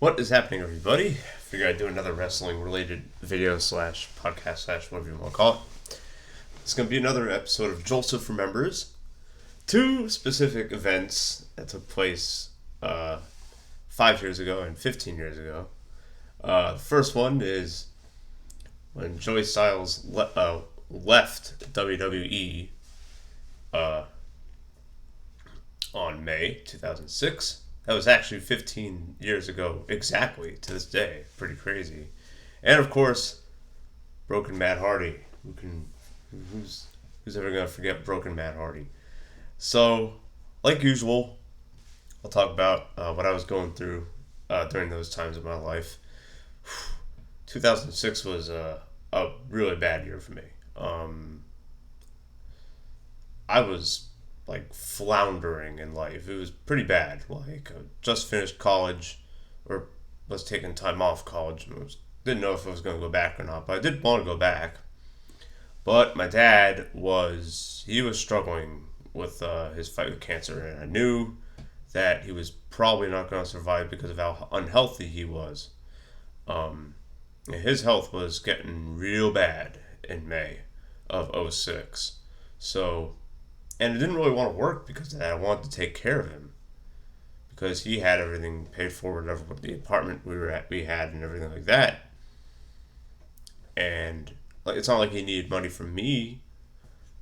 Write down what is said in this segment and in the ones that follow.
What is happening, everybody? Figure I'd do another wrestling-related video slash podcast slash whatever you want to call it. It's going to be another episode of Joelsuf Remembers. Two specific events that took place 5 years ago and 15 years ago. The first one is when Joey Styles left WWE on May 2006. That was actually 15 years ago exactly to this day. Pretty crazy. And of course, Broken Matt Hardy. Who's ever gonna forget Broken Matt Hardy? So, like usual, I'll talk about what I was going through during those times of my life. 2006 was a really bad year for me. I was like floundering in life. It was pretty bad. Like I just finished college, or was taking time off college, and didn't know if I was going to go back or not. But I did want to go back. But my dad was struggling with his fight with cancer, and I knew that he was probably not going to survive because of how unhealthy he was. His health was getting real bad in May of '06. So. And I didn't really want to work because of that. I wanted to take care of him because he had everything paid for, whatever, the apartment we had, and everything like that. And like, it's not like he needed money from me.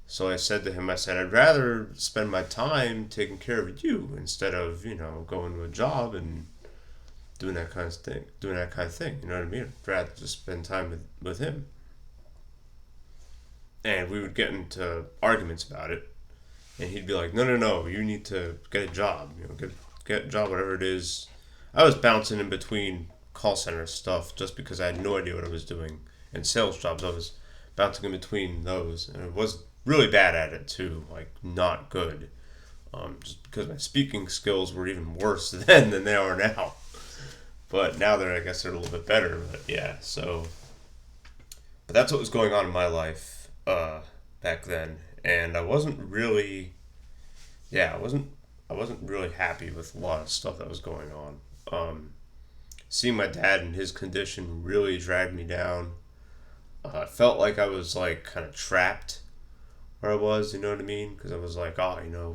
So I said to him, I'd rather spend my time taking care of you instead of going to a job and doing that kind of thing. You know what I mean? I'd rather just spend time with him. And we would get into arguments about it. And he'd be like, no, you need to get a job. Get a job, whatever it is. I was bouncing in between call center stuff just because I had no idea what I was doing. And sales jobs, I was bouncing in between those. And I was really bad at it, too. Like, not good. Just because my speaking skills were even worse then than they are now. But now I guess they're a little bit better. But yeah, so. But that's what was going on in my life back then. And I wasn't really happy with a lot of stuff that was going on. Seeing my dad in his condition really dragged me down. I felt like I was like kind of trapped where I was, you know what I mean? Because I was like,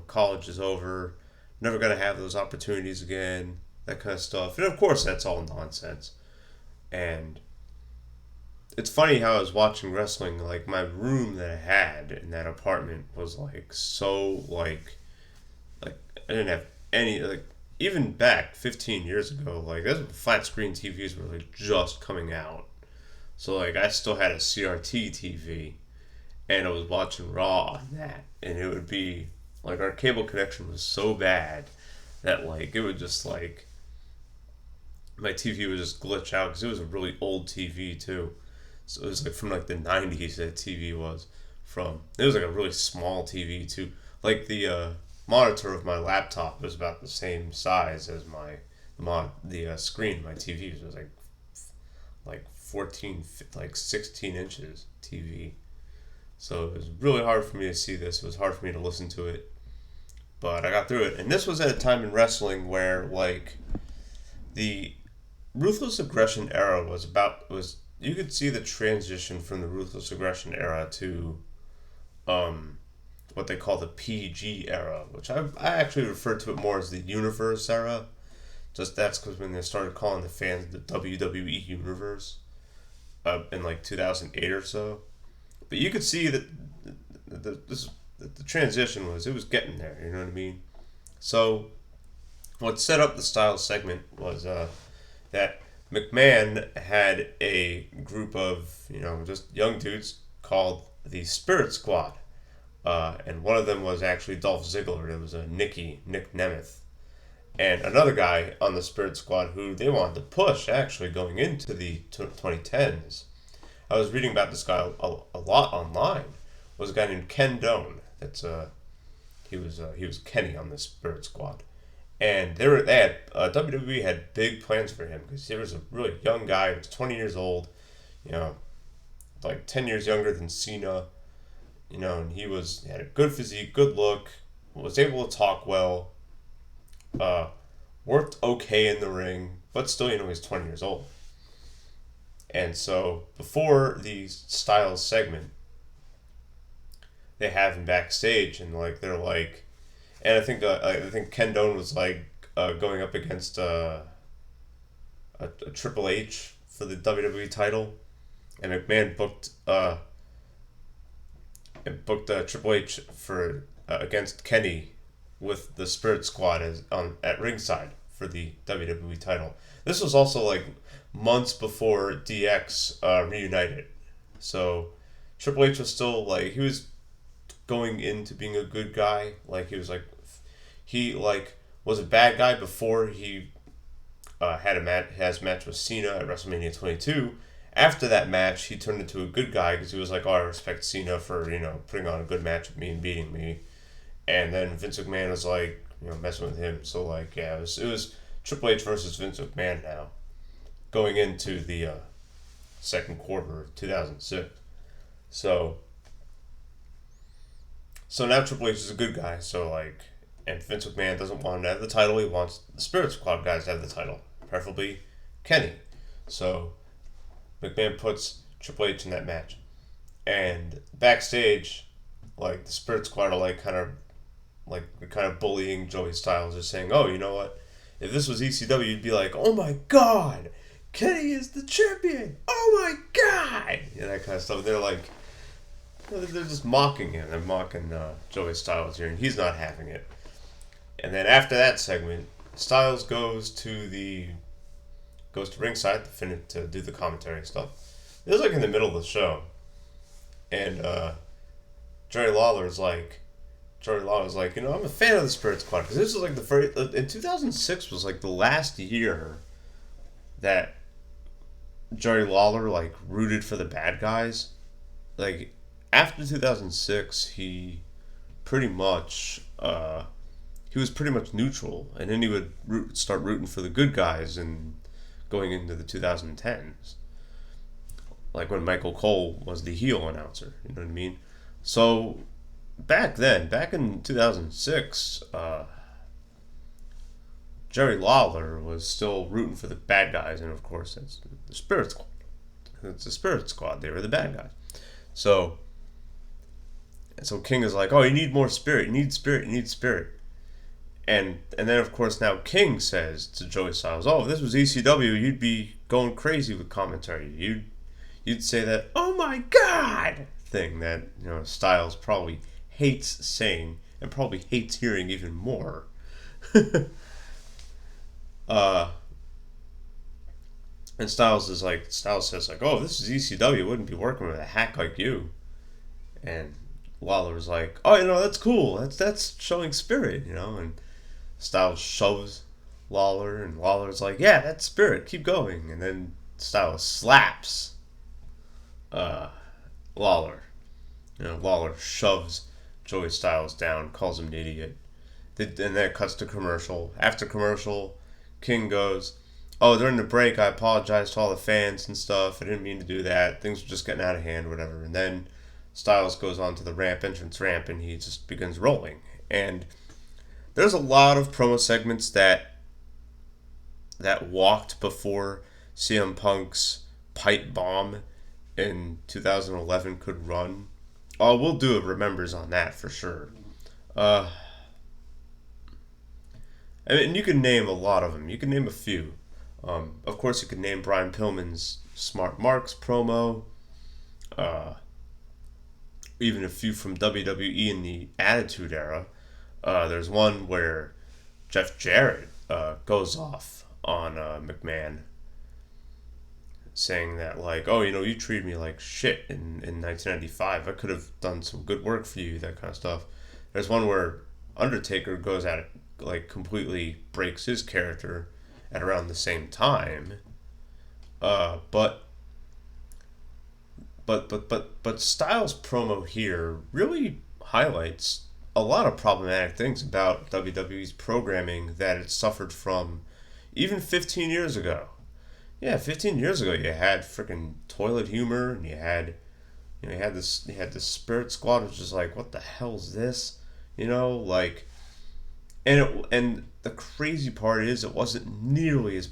college is over, never gonna have those opportunities again, that kind of stuff. And of course, that's all nonsense. And it's funny how I was watching wrestling, like my room that I had in that apartment was like so like I didn't have any, like even back 15 years ago, like those flat screen TVs were like just coming out. So like I still had a CRT TV and I was watching Raw on that, and it would be like our cable connection was so bad that like it would just like my TV would just glitch out because it was a really old TV too. So it was like from like the 90s that TV was from. It was like a really small TV too. Like the monitor of my laptop was about the same size as the screen. My TV was like 14, like 16 inches TV. So it was really hard for me to see this. It was hard for me to listen to it. But I got through it. And this was at a time in wrestling where like the Ruthless Aggression era was you could see the transition from the Ruthless Aggression era to what they call the PG era, which I actually refer to it more as the Universe era. Just that's because when they started calling the fans the WWE Universe in like 2008 or so. But you could see that the transition it was getting there, you know what I mean? So what set up the Styles segment was that McMahon had a group of, just young dudes called the Spirit Squad. And one of them was actually Dolph Ziggler. It was Nick Nemeth. And another guy on the Spirit Squad who they wanted to push, actually, going into the 2010s. I was reading about this guy a lot online. Was a guy named Ken Doane. He was Kenny on the Spirit Squad. And WWE had big plans for him because he was a really young guy. He was 20 years old, like 10 years younger than Cena, and he had a good physique, good look, was able to talk well, worked okay in the ring, but still, he's 20 years old. And so before the Styles segment, they have him backstage, and like they're like, and I think Ken Doane was like going up against a Triple H for the WWE title, and McMahon booked Triple H for against Kenny with the Spirit Squad at ringside for the WWE title. This was also like months before DX reunited, so Triple H was still like he was going into being a good guy. Like he was a bad guy before he has match with Cena at WrestleMania 22. After that match, he turned into a good guy because he was like, "Oh, I respect Cena for putting on a good match with me and beating me." And then Vince McMahon was like, messing with him. So like, yeah, it was Triple H versus Vince McMahon now, going into the second quarter of 2006. So now Triple H is a good guy. So like, and Vince McMahon doesn't want him to have the title. He wants the Spirit Squad guys to have the title, preferably Kenny. So McMahon puts Triple H in that match, and backstage, like the Spirit Squad are kind of bullying Joey Styles. They're saying, "Oh, you know what? If this was ECW, you'd be like, oh my god, Kenny is the champion. Oh my god, that kind of stuff." They're like, they're just mocking him. They're mocking Joey Styles here, and he's not having it. And then after that segment, Styles goes to ringside to do the commentary stuff. It was like in the middle of the show, and Jerry Lawler's like, I'm a fan of the Spirit Squad, because this was like the first in 2006 was like the last year that Jerry Lawler like rooted for the bad guys. Like after 2006, he pretty much he was pretty much neutral, and then he would start rooting for the good guys and going into the 2010s, like when Michael Cole was the heel announcer. You know what I mean? So back in 2006, Jerry Lawler was still rooting for the bad guys, and of course that's the Spirit Squad. It's the Spirit Squad. They were the bad guys. So King is like, "Oh, you need more spirit. You need spirit. You need spirit." And then of course now King says to Joey Styles, "Oh, if this was ECW, you'd be going crazy with commentary. You'd say that 'oh my god' thing that Styles probably hates saying and probably hates hearing even more." And Styles says like, "Oh, if this is ECW, I wouldn't be working with a hack like you." And Lawler's like, "Oh, that's cool. That's showing spirit, And Styles shoves Lawler, and Lawler's like, "Yeah, that's spirit. Keep going." And then Styles slaps Lawler. Lawler shoves Joey Styles down, calls him an idiot. And then it cuts to commercial. After commercial, King goes, "Oh, during the break, I apologize to all the fans and stuff. I didn't mean to do that. Things were just getting out of hand, whatever." And then Styles goes on to the entrance ramp, and he just begins rolling. And there's a lot of promo segments that walked before CM Punk's pipe bomb in 2011 could run. Oh, we'll do a remembers on that for sure. I mean, you can name a lot of them. You can name a few. Of course, you could name Brian Pillman's Smart Marks promo. Even a few from WWE in the Attitude Era. There's one where Jeff Jarrett goes off on McMahon, saying that like, "Oh, you treated me like shit in 1995. I could have done some good work for you," that kind of stuff. There's one where Undertaker goes at it, like completely breaks his character at around the same time. But Styles' promo here really highlights a lot of problematic things about WWE's programming that it suffered from even 15 years ago. Yeah, 15 years ago you had freaking toilet humor, and you had this Spirit Squad, which is like, what the hell is this? Like And the crazy part is it wasn't nearly as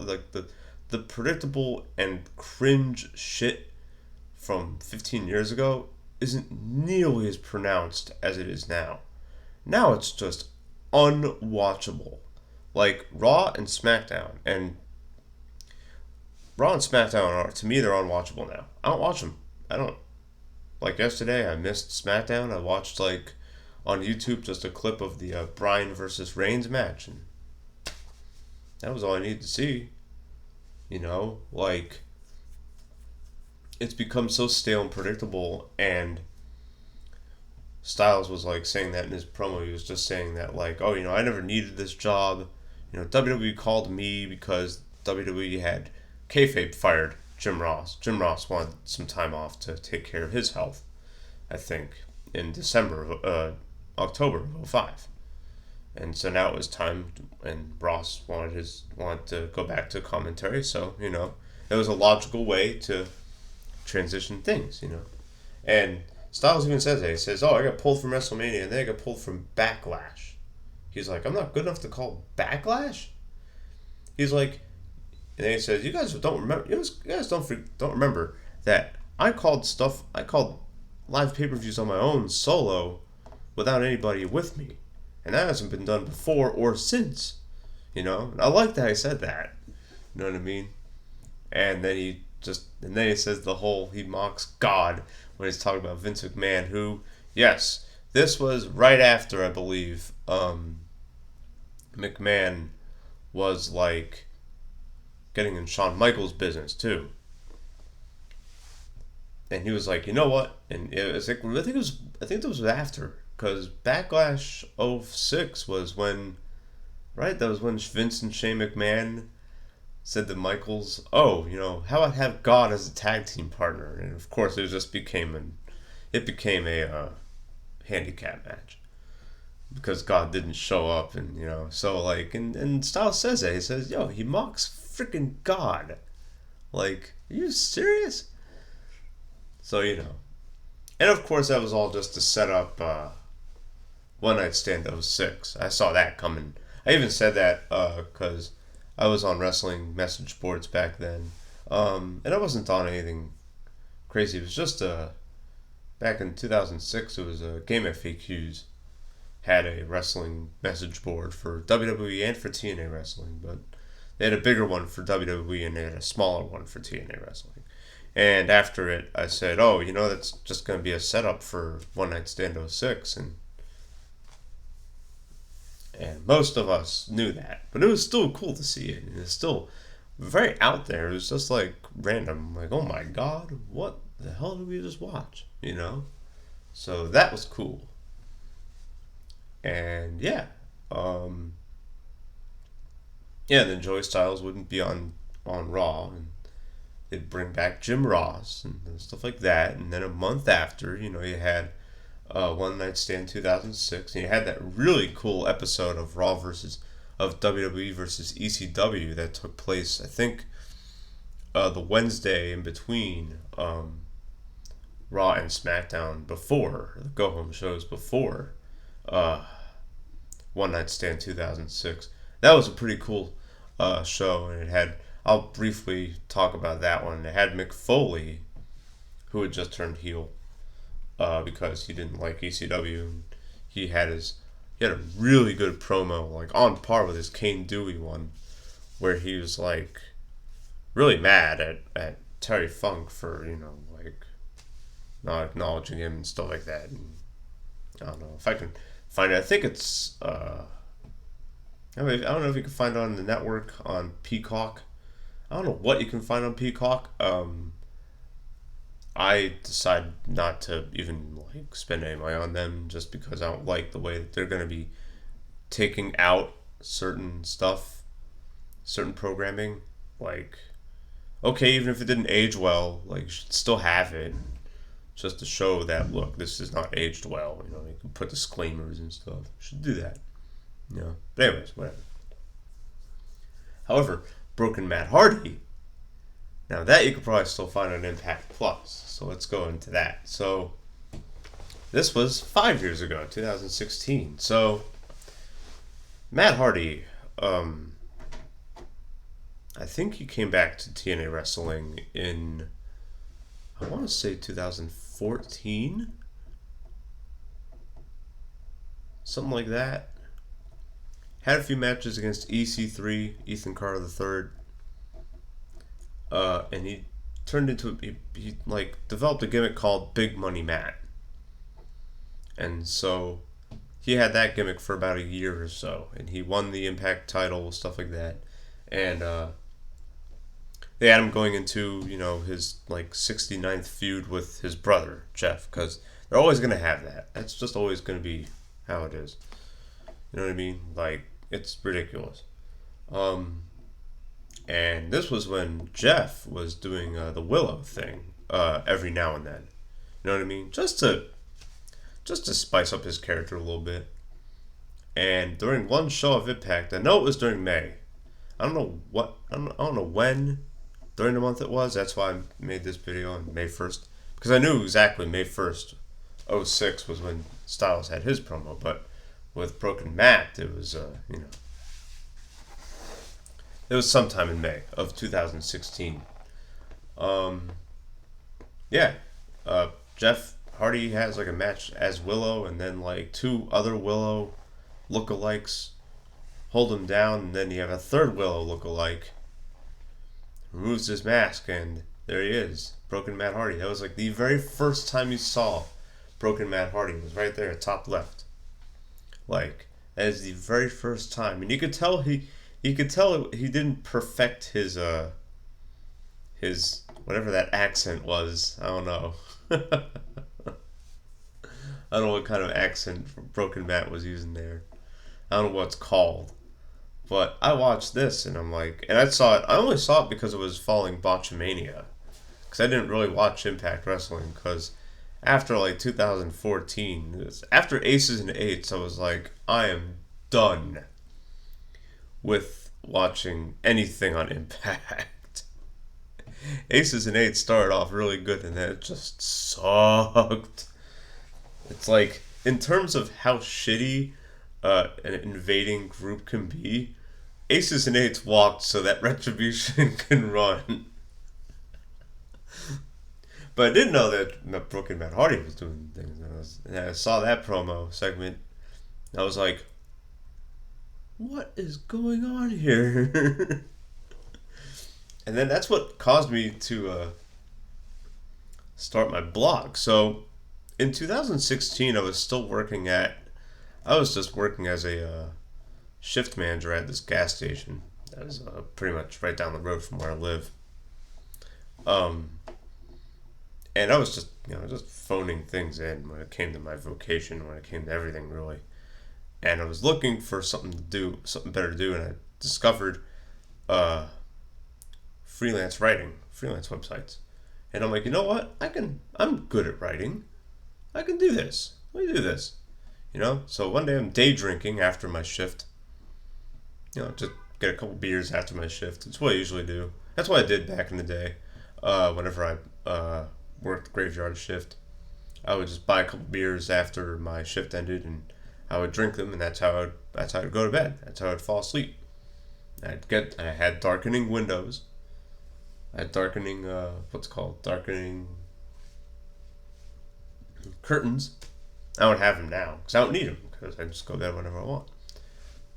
like the predictable and cringe shit from 15 years ago isn't nearly as pronounced as it is now. Now it's just unwatchable. Like Raw and SmackDown are, to me, they're unwatchable now. I don't watch them. I don't. Like yesterday, I missed SmackDown. I watched like on YouTube just a clip of the Bryan versus Reigns match, and that was all I needed to see. Like it's become so stale and predictable. And Styles was like saying that in his promo. He was just saying that like, oh, I never needed this job. WWE called me because WWE had kayfabe fired Jim Ross. Jim Ross wanted some time off to take care of his health, I think, in October of '05. And so now it was time, and Ross wanted to go back to commentary. So it was a logical way to transition things. And Styles even says that. He says, "Oh, I got pulled from WrestleMania, and then I got pulled from Backlash." He's like, "I'm not good enough to call Backlash." He's like, and then he says, "You guys don't remember. You guys don't remember that I called live pay-per-views on my own solo, without anybody with me, and that hasn't been done before or since." And I like that I said that. You know what I mean? And then he says he mocks God when he's talking about Vince McMahon, who, yes, this was right after, I believe, McMahon was like getting in Shawn Michaels' business too. And he was like, you know what? And it was like, I think it was after, because Backlash '06 was when, right? That was when Vince and Shane McMahon said to Michaels, "Oh, how about have God as a tag team partner?" And of course, it became a handicap match because God didn't show up, and so like, and Styles says that, he says, "Yo, he mocks freaking God. Like, are you serious?" So and of course that was all just to set up One Night Stand '06. I saw that coming. I even said that because I was on wrestling message boards back then, and I wasn't on anything crazy. It was just back in 2006. It was Game FAQs had a wrestling message board for WWE and for TNA wrestling, but they had a bigger one for WWE and they had a smaller one for TNA wrestling. And after it, I said, "Oh, that's just going to be a setup for One Night Stand '06," and most of us knew that, but it was still cool to see it. And it's still very out there. It was just like random, like, oh my God, what the hell did we just watch? So that was cool. And yeah, then Joey Styles wouldn't be on Raw, and they'd bring back Jim Ross and stuff like that. And then a month after, you had One Night Stand 2006, and you had that really cool episode of WWE versus ECW that took place, I think, the Wednesday in between Raw and SmackDown, before the go home shows, before One Night Stand 2006. That was a pretty cool show, and it had, I'll briefly talk about that one. It had Mick Foley, who had just turned heel because he didn't like ECW. And he had a really good promo, like on par with his Kane Dewey one, where he was like really mad at Terry Funk for like not acknowledging him and stuff like that. And I don't know if I can find it. I think it's I don't know if you can find it on the network on Peacock. I don't know what you can find on Peacock. I decided not to even like spend any money on them just because I don't like the way that they're going to be taking out certain stuff, certain programming. Like, okay, even if it didn't age well, like you should still have it, just to show that, look, this is not aged well. You can put disclaimers and stuff. You should do that. But anyways, whatever. However, Broken Matt Hardy, now that you could probably still find on Impact Plus. So let's go into that. So this was 5 years ago, 2016. So Matt Hardy, um, I think he came back to TNA Wrestling in, I want to say 2014, something like that. Had a few matches against EC3, Ethan Carter III, and he turned into he like developed a gimmick called Big Money Matt, and so he had that gimmick for about a year or so, and he won the Impact title, stuff like that, and they had him going into his like 69th feud with his brother Jeff, because they're always gonna have that. That's just always gonna be how it is. You know what I mean? Like, it's ridiculous. Um, and this was when Jeff was doing the Willow thing every now and then. You know what I mean? Just to spice up his character a little bit. And during one show of Impact, I know it was during May. I don't know when during the month it was. That's why I made this video on May 1st, because I knew exactly May 1st, '06 was when Styles had his promo. But with Broken Matt, it was it was sometime in May of 2016. Um, yeah, Jeff Hardy has like a match as Willow, and then like two other Willow lookalikes hold him down, and then you have a third Willow lookalike removes his mask, and there he is, Broken Matt Hardy. That was like the very first time you saw Broken Matt Hardy. It was right there, top left. Like, that is the very first time, and you could tell he didn't perfect his whatever that accent was. I don't know. I don't know what kind of accent Broken Matt was using there. I don't know what it's called. But I watched this and I'm like, and I saw it. I only saw it because it was following Botchamania, because I didn't really watch Impact Wrestling. Because after like 2014, after Aces and Eights, I was like, I am done with watching anything on Impact. Aces and Eights started off really good, and then it just sucked. It's like, in terms of how shitty an invading group can be, Aces and Eights walked so that Retribution can run. But I didn't know that Broken Matt Hardy was doing things. And I saw that promo segment. I was like, what is going on here? And then that's what caused me to start my blog. So in 2016, I was just working as a shift manager at this gas station. That was pretty much right down the road from where I live. Um, and I was just phoning things in when it came to my vocation, when it came to everything really. And I was looking for something to do, something better to do, and I discovered freelance writing, freelance websites. And I'm like, you know what? I'm good at writing. I can do this. Let me do this. So one day I'm day drinking after my shift. Just get a couple beers after my shift. It's what I usually do. That's what I did back in the day. Whenever I worked graveyard shift, I would just buy a couple beers after my shift ended, and I would drink them, and that's how I'd go to bed. That's how I'd fall asleep. I had darkening windows. I had darkening darkening curtains. I don't have them now because I don't need them, because I just go to bed whenever I want.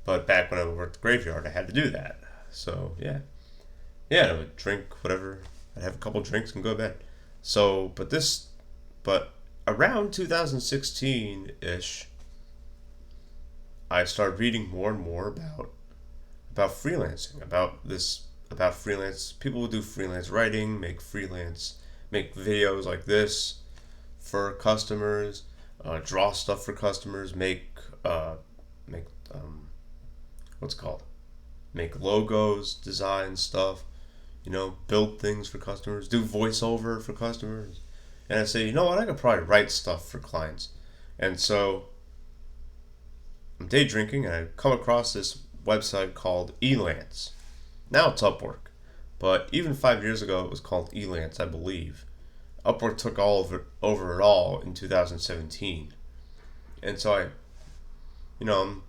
But back when I worked the graveyard, I had to do that. So yeah, I would drink whatever. I'd have a couple drinks and go to bed. So, but around 2016 ish, I started reading more and more about freelancing, about freelance people who do freelance writing, make videos like this for customers, draw stuff for customers, make what's it called, make logos, design stuff, build things for customers, do voiceover for customers. And I say, you know what, I could probably write stuff for clients. And so I'm day drinking, and I come across this website called Elance. Now it's Upwork, but even 5 years ago it was called Elance, I believe. Upwork took over it all in 2017. And so I'm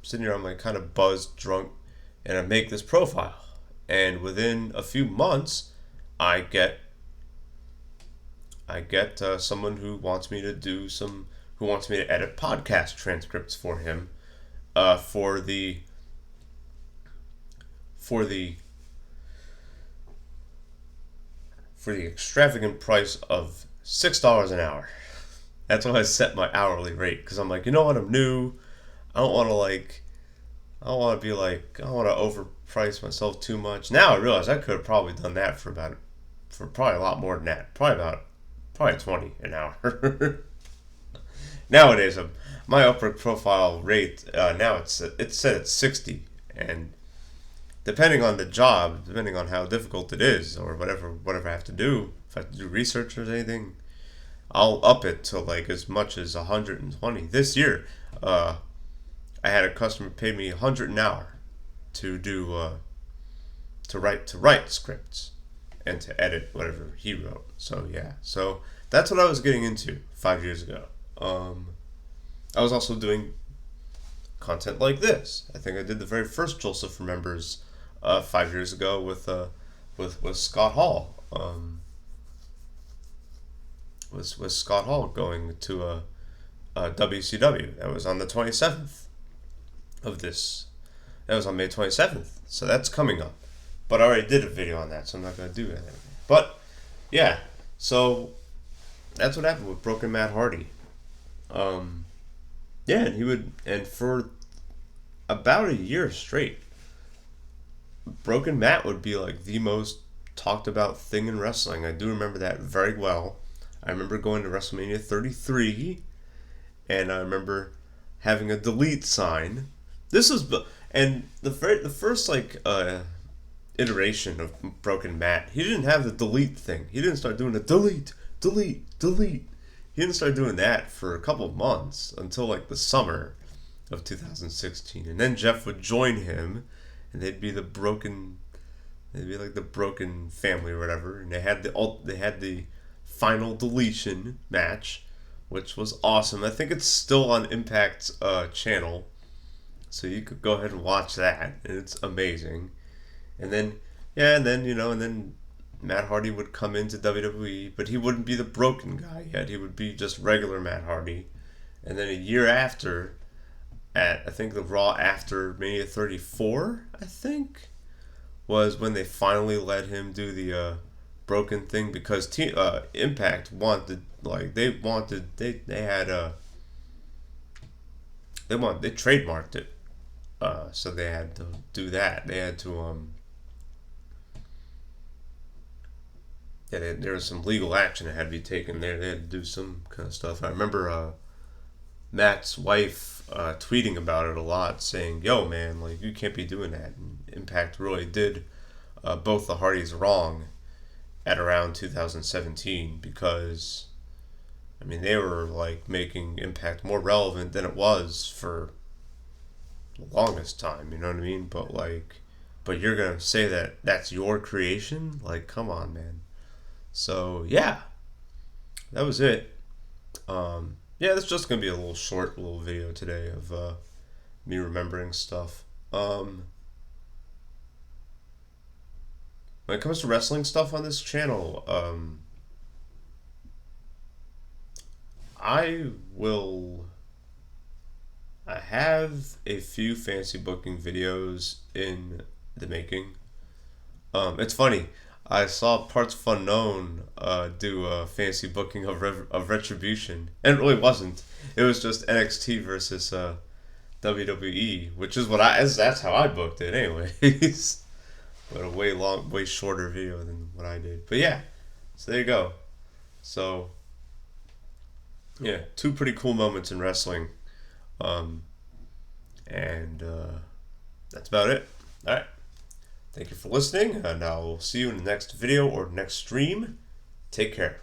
sitting here, I'm like kind of buzzed, drunk, and I make this profile. And within a few months, I get someone who wants me to edit podcast transcripts for him, for the extravagant price of $6 an hour. That's why I set my hourly rate, because I'm like, you know what, I'm new. I don't want to overprice myself too much. Now I realize I could have probably done that for probably a lot more than that. Probably 20 an hour. Nowadays, my upward profile rate, now it's set at 60, and depending on the job, depending on how difficult it is, or whatever I have to do, if I have to do research or anything, I'll up it to like as much as 120. This year, I had a customer pay me 100 an hour to do to write scripts and to edit whatever he wrote. So yeah, so that's what I was getting into 5 years ago. I was also doing content like this. I think I did the very first Joelsuf Remembers 5 years ago with Scott Hall. Was Scott Hall going to a WCW? That was on the 27th of this. That was on May 27th. So that's coming up. But I already did a video on that, so I'm not going to do that anymore. But yeah, so that's what happened with Broken Matt Hardy. Yeah, and for about a year straight, Broken Matt would be like the most talked about thing in wrestling. I do remember that very well. I remember going to WrestleMania 33, and I remember having a delete sign. This was, and the first iteration of Broken Matt, he didn't have the delete thing. He didn't start doing the delete. He didn't start doing that for a couple of months until like the summer of 2016, and then Jeff would join him, and they'd be like the Broken family or whatever, and they had the final deletion match, which was awesome. I think it's still on Impact's channel, so you could go ahead and watch that, and it's amazing. And then Matt Hardy would come into WWE, but he wouldn't be the Broken guy yet. He would be just regular Matt Hardy. And then a year after, at I think the Raw after Mania 34, I think, was when they finally let him do the Broken thing, because Impact wanted, like, they trademarked it, so they had to do that. They had to there was some legal action that had to be taken there. They had to do some kind of stuff. I remember Matt's wife tweeting about it a lot, saying, "Yo, man, like, you can't be doing that." And Impact really did both the Hardys wrong at around 2017, because, I mean, they were like making Impact more relevant than it was for the longest time. You know what I mean? But you're gonna say that that's your creation? Like, come on, man. So yeah, that was it. Yeah, that's just gonna be a little video today of me remembering stuff. When it comes to wrestling stuff on this channel, I have a few fancy booking videos in the making. It's funny. I saw Parts of Unknown do a fancy booking of Retribution, and it really wasn't. It was just NXT versus WWE, which is that's how I booked it, anyways. But a way shorter video than what I did. But yeah, so there you go. So yeah, two pretty cool moments in wrestling, and that's about it. All right. Thank you for listening, and I'll see you in the next video or next stream. Take care.